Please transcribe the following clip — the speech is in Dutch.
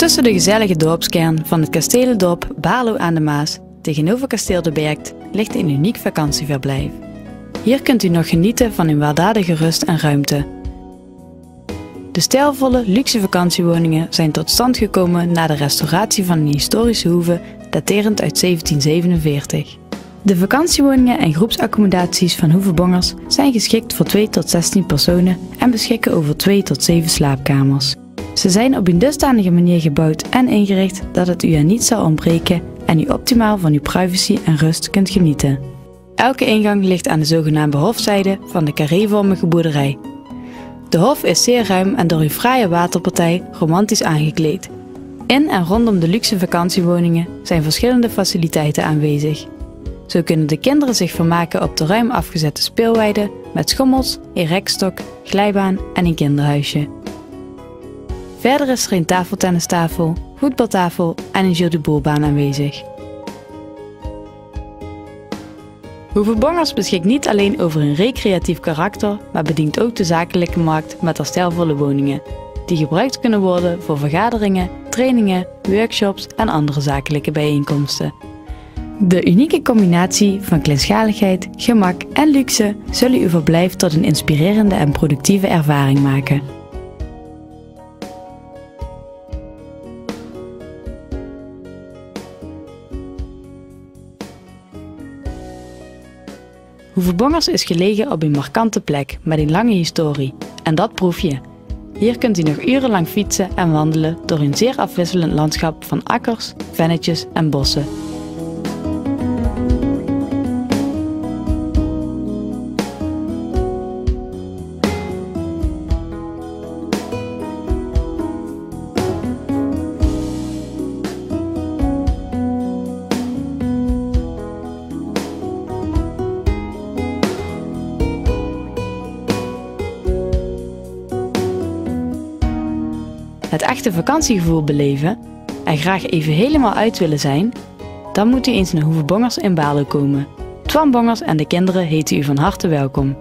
Tussen de gezellige dorpskern van het kasteelendorp Baarlo aan de Maas tegenover kasteel De Berkt ligt een uniek vakantieverblijf. Hier kunt u nog genieten van een weldadige rust en ruimte. De stijlvolle, luxe vakantiewoningen zijn tot stand gekomen na de restauratie van een historische hoeve daterend uit 1747. De vakantiewoningen en groepsaccommodaties van Hoeve Bongers zijn geschikt voor 2 tot 16 personen en beschikken over 2 tot 7 slaapkamers. Ze zijn op een dusdanige manier gebouwd en ingericht dat het u aan niets zal ontbreken en u optimaal van uw privacy en rust kunt genieten. Elke ingang ligt aan de zogenaamde hofzijde van de carrévormige boerderij. De hof is zeer ruim en door uw fraaie waterpartij romantisch aangekleed. In en rondom de luxe vakantiewoningen zijn verschillende faciliteiten aanwezig. Zo kunnen de kinderen zich vermaken op de ruim afgezette speelweide met schommels, een rekstok, glijbaan en een kinderhuisje. Verder is er een tafeltennistafel, voetbaltafel en een jeu de bourbaan aanwezig. Hoeve Bongers beschikt niet alleen over een recreatief karakter, maar bedient ook de zakelijke markt met haar stijlvolle woningen, die gebruikt kunnen worden voor vergaderingen, trainingen, workshops en andere zakelijke bijeenkomsten. De unieke combinatie van kleinschaligheid, gemak en luxe zullen uw verblijf tot een inspirerende en productieve ervaring maken. Hoeve Bongers is gelegen op een markante plek met een lange historie en dat proef je. Hier kunt u nog urenlang fietsen en wandelen door een zeer afwisselend landschap van akkers, vennetjes en bossen. Het echte vakantiegevoel beleven en graag even helemaal uit willen zijn, dan moet u eens naar Hoeve Bongers in Baarlo komen. Twan Bongers en de kinderen heten u van harte welkom.